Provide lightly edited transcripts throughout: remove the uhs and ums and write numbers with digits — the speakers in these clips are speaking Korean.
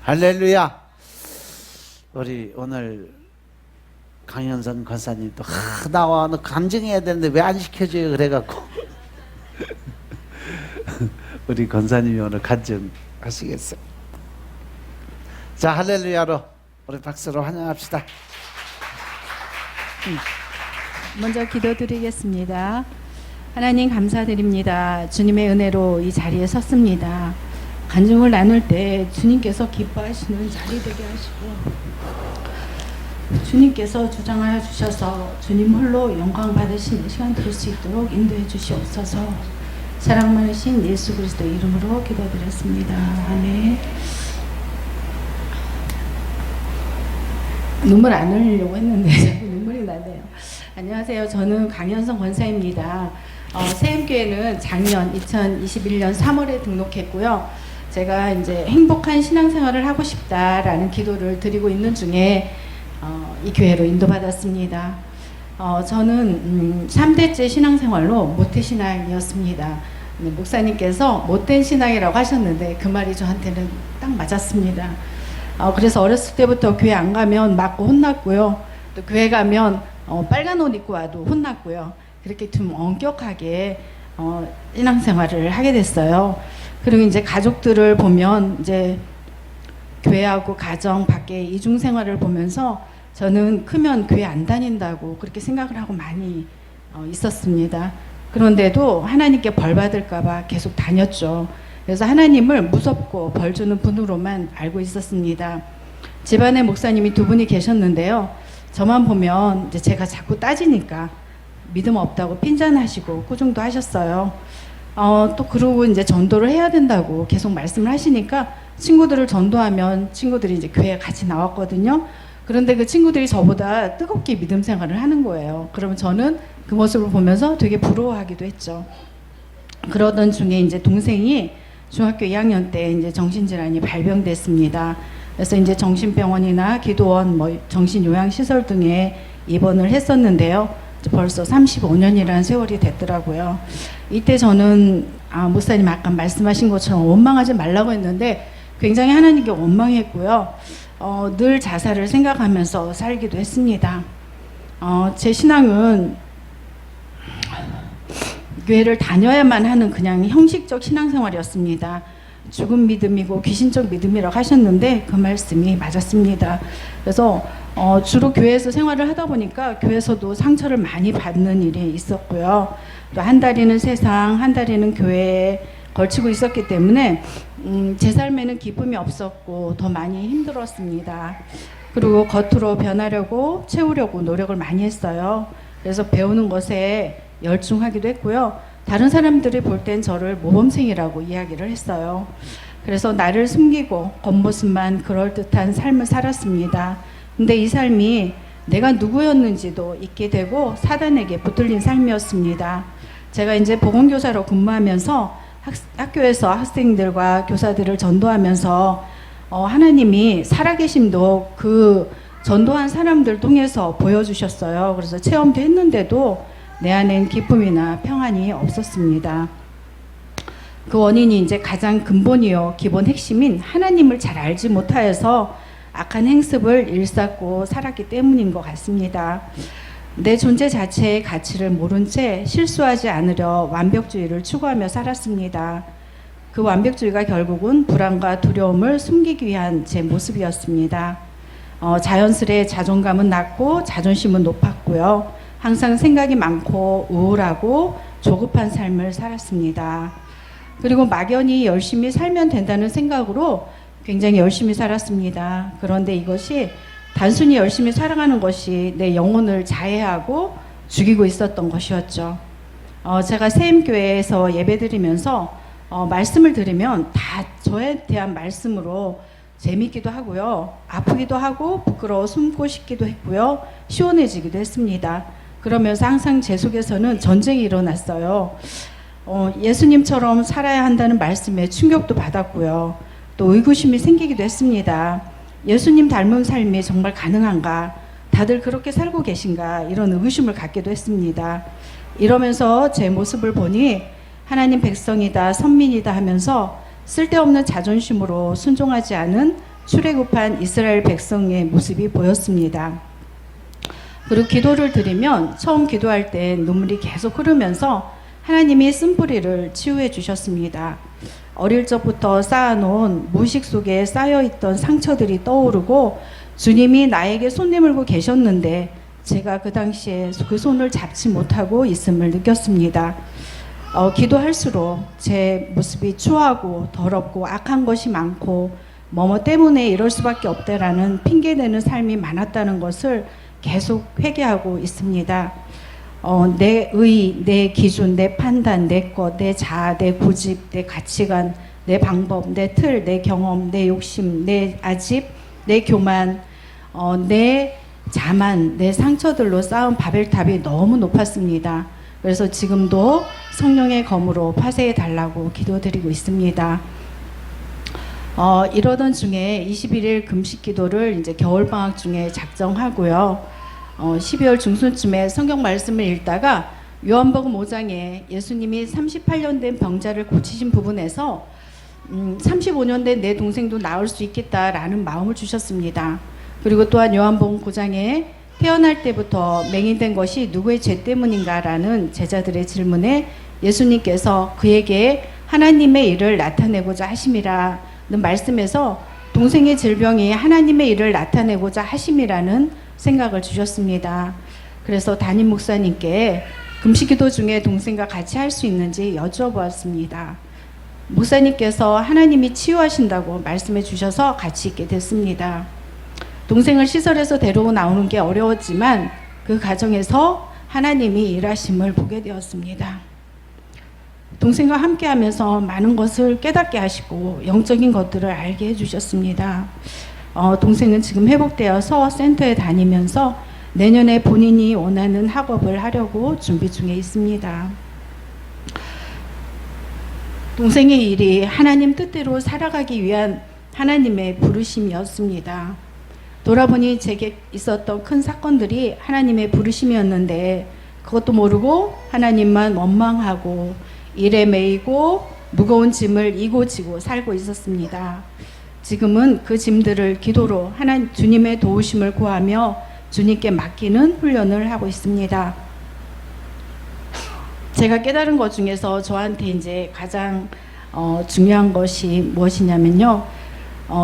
할렐루야. 우리 오늘 강현선 권사님도 나와 너 간증해야 되는데 왜 안 시켜줘요 그래갖고 우리 권사님이 오늘 간증하시겠어요. 자, 할렐루야로 우리 박수로 환영합시다. 먼저 기도드리겠습니다. 하나님 감사드립니다. 주님의 은혜로 이 자리에 섰습니다. 간증을 나눌 때 주님께서 기뻐하시는 자리 되게 하시고 주님께서 주장하여 주셔서 주님 홀로 영광 받으시는 시간 될 수 있도록 인도해 주시옵소서. 사랑 많으신 예수 그리스도 이름으로 기도드렸습니다. 아멘. 눈물 안 흘리려고 했는데 자꾸 눈물이 나네요. 안녕하세요. 저는 강현선 권사입니다. 세임교회는 작년 2021년 3월에 등록했고요. 제가 이제 행복한 신앙생활을 하고 싶다라는 기도를 드리고 있는 중에 이 교회로 인도받았습니다. 저는 3대째 신앙생활로 모태신앙이었습니다. 목사님께서 못된 신앙이라고 하셨는데 그 말이 저한테는 딱 맞았습니다. 그래서 어렸을 때부터 교회 안 가면 맞고 혼났고요. 또 교회 가면 빨간 옷 입고 와도 혼났고요. 그렇게 좀 엄격하게 신앙생활을 하게 됐어요. 그리고 이제 가족들을 보면 이제 교회하고 가정 밖에 이중생활을 보면서 저는 크면 교회 안 다닌다고 그렇게 생각을 하고 많이 있었습니다. 그런데도 하나님께 벌 받을까봐 계속 다녔죠. 그래서 하나님을 무섭고 벌 주는 분으로만 알고 있었습니다. 집안에 목사님이 두 분이 계셨는데요. 저만 보면 이제 제가 자꾸 따지니까 믿음 없다고 핀잔하시고 꾸중도 하셨어요. 또 그러고 이제 전도를 해야 된다고 계속 말씀을 하시니까 친구들을 전도하면 친구들이 이제 교회에 같이 나왔거든요. 그런데 그 친구들이 저보다 뜨겁게 믿음 생활을 하는 거예요. 그러면 저는 그 모습을 보면서 되게 부러워하기도 했죠. 그러던 중에 이제 동생이 중학교 2학년 때 이제 정신질환이 발병됐습니다. 그래서 이제 정신병원이나 기도원, 정신요양시설 등에 입원을 했었는데요. 벌써 35년이라는 세월이 됐더라고요. 이때 저는 목사님 아까 말씀하신 것처럼 원망하지 말라고 했는데 굉장히 하나님께 원망했고요. 늘 자살을 생각하면서 살기도 했습니다. 제 신앙은 교회를 다녀야만 하는 그냥 형식적 신앙생활이었습니다. 죽은 믿음이고 귀신적 믿음이라고 하셨는데 그 말씀이 맞았습니다. 그래서 주로 교회에서 생활을 하다 보니까 교회에서도 상처를 많이 받는 일이 있었고요. 또 한 다리는 세상, 한 다리는 교회에 걸치고 있었기 때문에 제 삶에는 기쁨이 없었고 더 많이 힘들었습니다. 그리고 겉으로 변하려고 채우려고 노력을 많이 했어요. 그래서 배우는 것에 열중하기도 했고요. 다른 사람들이 볼 땐 저를 모범생이라고 이야기를 했어요. 그래서 나를 숨기고 겉모습만 그럴듯한 삶을 살았습니다. 근데 이 삶이 내가 누구였는지도 잊게 되고 사단에게 붙들린 삶이었습니다. 제가 이제 보건교사로 근무하면서 학교에서 학생들과 교사들을 전도하면서 하나님이 살아계심도 그 전도한 사람들 통해서 보여주셨어요. 그래서 체험도 했는데도 내 안엔 기쁨이나 평안이 없었습니다. 그 원인이 이제 가장 근본이요 기본 핵심인 하나님을 잘 알지 못하여서 악한 행습을 일삼고 살았기 때문인 것 같습니다. 내 존재 자체의 가치를 모른 채 실수하지 않으려 완벽주의를 추구하며 살았습니다. 그 완벽주의가 결국은 불안과 두려움을 숨기기 위한 제 모습이었습니다. 자연스레 자존감은 낮고 자존심은 높았고요. 항상 생각이 많고 우울하고 조급한 삶을 살았습니다. 그리고 막연히 열심히 살면 된다는 생각으로 굉장히 열심히 살았습니다. 그런데 이것이 단순히 열심히 살아가는 것이 내 영혼을 자해하고 죽이고 있었던 것이었죠. 제가 세임교회에서 예배드리면서 말씀을 들으면 다 저에 대한 말씀으로 재밌기도 하고요. 아프기도 하고 부끄러워 숨고 싶기도 했고요. 시원해지기도 했습니다. 그러면서 항상 제 속에서는 전쟁이 일어났어요. 예수님처럼 살아야 한다는 말씀에 충격도 받았고요. 또 의구심이 생기기도 했습니다. 예수님 닮은 삶이 정말 가능한가? 다들 그렇게 살고 계신가? 이런 의구심을 갖기도 했습니다. 이러면서 제 모습을 보니 하나님 백성이다, 선민이다 하면서 쓸데없는 자존심으로 순종하지 않은 출애굽한 이스라엘 백성의 모습이 보였습니다. 그리고 기도를 드리면 처음 기도할 때 눈물이 계속 흐르면서 하나님이 쓴뿌리를 치유해 주셨습니다. 어릴 적부터 쌓아놓은 무의식 속에 쌓여있던 상처들이 떠오르고 주님이 나에게 손 내밀고 계셨는데 제가 그 당시에 그 손을 잡지 못하고 있음을 느꼈습니다. 기도할수록 제 모습이 추하고 더럽고 악한 것이 많고 뭐뭐 때문에 이럴 수밖에 없다라는 핑계대는 삶이 많았다는 것을 계속 회개하고 있습니다. 내 의, 내 기준, 내 판단, 내 것, 내 자아, 내 고집, 내 가치관, 내 방법, 내 틀, 내 경험, 내 욕심, 내 아집, 내 교만, 내 자만, 내 상처들로 쌓은 바벨탑이 너무 높았습니다. 그래서 지금도 성령의 검으로 파쇄해 달라고 기도드리고 있습니다. 이러던 중에 21일 금식 기도를 이제 겨울방학 중에 작정하고요. 12월 중순쯤에 성경 말씀을 읽다가 요한복음 5장에 예수님이 38년 된 병자를 고치신 부분에서 35년 된 내 동생도 나을 수 있겠다라는 마음을 주셨습니다. 그리고 또한 요한복음 9장에 태어날 때부터 맹인된 것이 누구의 죄 때문인가라는 제자들의 질문에 예수님께서 그에게 하나님의 일을 나타내고자 하심이라는 말씀에서 동생의 질병이 하나님의 일을 나타내고자 하심이라는 생각을 주셨습니다. 그래서 담임 목사님께 금식기도 중에 동생과 같이 할 수 있는지 여쭤보았습니다. 목사님께서 하나님이 치유하신다고 말씀해 주셔서 같이 있게 됐습니다. 동생을 시설에서 데리고 나오는 게 어려웠지만 그 과정에서 하나님이 일하심을 보게 되었습니다. 동생과 함께 하면서 많은 것을 깨닫게 하시고 영적인 것들을 알게 해주셨습니다. 동생은 지금 회복되어서 센터에 다니면서 내년에 본인이 원하는 학업을 하려고 준비 중에 있습니다. 동생의 일이 하나님 뜻대로 살아가기 위한 하나님의 부르심이었습니다. 돌아보니 제게 있었던 큰 사건들이 하나님의 부르심이었는데 그것도 모르고 하나님만 원망하고 일에 매이고 무거운 짐을 이고 지고 살고 있었습니다. 지금은 그 짐들을 기도로 주님의 도우심을 구하며 주님께 맡기는 훈련을 하고 있습니다. 제가 깨달은 것 중에서 저한테 이제 가장 중요한 것이 무엇이냐면요.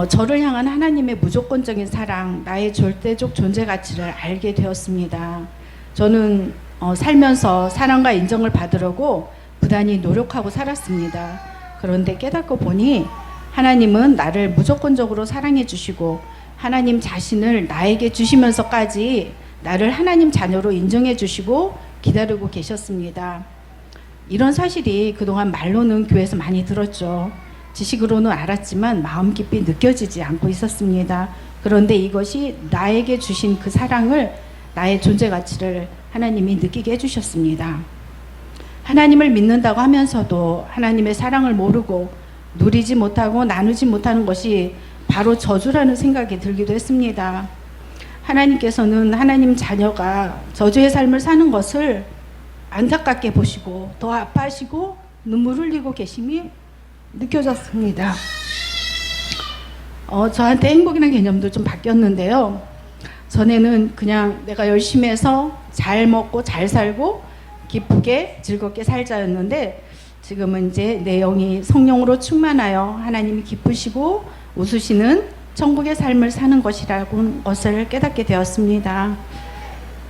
저를 향한 하나님의 무조건적인 사랑, 나의 절대적 존재 가치를 알게 되었습니다. 저는 살면서 사랑과 인정을 받으려고 부단히 노력하고 살았습니다. 그런데 깨닫고 보니 하나님은 나를 무조건적으로 사랑해 주시고 하나님 자신을 나에게 주시면서까지 나를 하나님 자녀로 인정해 주시고 기다리고 계셨습니다. 이런 사실이 그동안 말로는 교회에서 많이 들었죠. 지식으로는 알았지만 마음 깊이 느껴지지 않고 있었습니다. 그런데 이것이 나에게 주신 그 사랑을, 나의 존재 가치를 하나님이 느끼게 해주셨습니다. 하나님을 믿는다고 하면서도 하나님의 사랑을 모르고 누리지 못하고 나누지 못하는 것이 바로 저주라는 생각이 들기도 했습니다. 하나님께서는 하나님 자녀가 저주의 삶을 사는 것을 안타깝게 보시고 더 아파하시고 눈물 흘리고 계심이 느껴졌습니다. 저한테 행복이라는 개념도 좀 바뀌었는데요. 전에는 그냥 내가 열심히 해서 잘 먹고 잘 살고 기쁘게 즐겁게 살자였는데 지금은 이제 내 영이 성령으로 충만하여 하나님이 기쁘시고 웃으시는 천국의 삶을 사는 것을 깨닫게 되었습니다.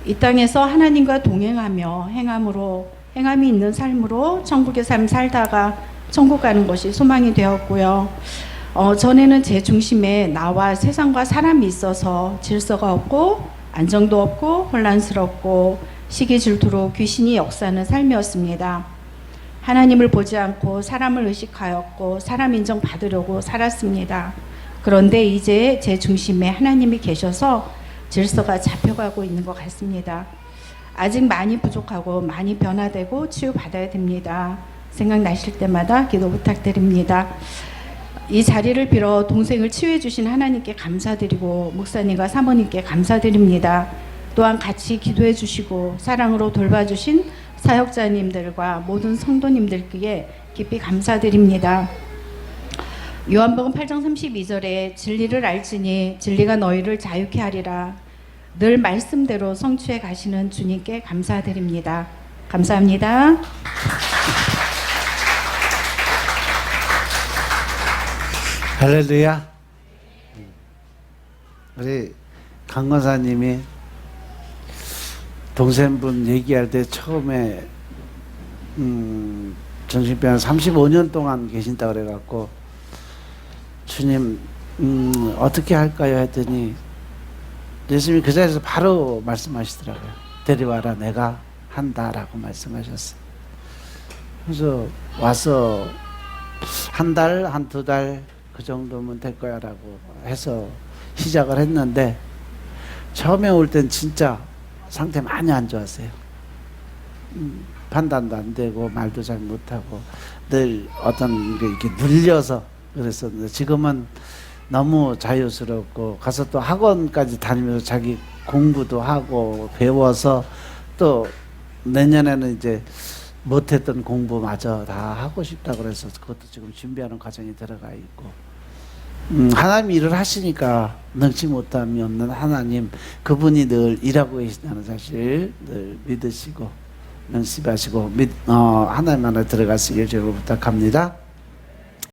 이 땅에서 하나님과 동행하며 행함이 있는 삶으로 천국의 삶 살다가 천국 가는 것이 소망이 되었고요. 전에는 제 중심에 나와 세상과 사람이 있어서 질서가 없고 안정도 없고 혼란스럽고 시기 질투로 귀신이 역사하는 삶이었습니다. 하나님을 보지 않고 사람을 의식하였고 사람 인정 받으려고 살았습니다. 그런데 이제 제 중심에 하나님이 계셔서 질서가 잡혀가고 있는 것 같습니다. 아직 많이 부족하고 많이 변화되고 치유받아야 됩니다. 생각나실 때마다 기도 부탁드립니다. 이 자리를 빌어 동생을 치유해 주신 하나님께 감사드리고 목사님과 사모님께 감사드립니다. 또한 같이 기도해 주시고 사랑으로 돌봐주신 사역자님들과 모든 성도님들께 깊이 감사드립니다. 요한복음 8장 32절에 진리를 알지니 진리가 너희를 자유케 하리라. 늘 말씀대로 성취해 가시는 주님께 감사드립니다. 감사합니다. 할렐루야. 우리 강 권사님이 동생분 얘기할 때 처음에 정신병원 35년 동안 계신다 그래갖고 주님 어떻게 할까요 했더니 예수님이 그 자리에서 바로 말씀하시더라고요. 데려와라, 내가 한다라고 말씀하셨어요. 그래서 와서 한 달, 한 두 달 그 정도면 될 거야 라고 해서 시작을 했는데 처음에 올 땐 진짜 상태 많이 안 좋았어요. 판단도 안 되고 말도 잘 못하고 늘 어떤 게 이렇게 눌려서 그랬었는데 지금은 너무 자유스럽고 가서 또 학원까지 다니면서 자기 공부도 하고 배워서 또 내년에는 이제 못했던 공부마저 다 하고 싶다 그래서 그것도 지금 준비하는 과정에 들어가 있고 하나님이 일을 하시니까 능치 못함이 없는 하나님, 그분이 늘 일하고 계신다는 사실 늘 믿으시고 명심하시고 하나님 안에 들어가시길 주로 부탁합니다.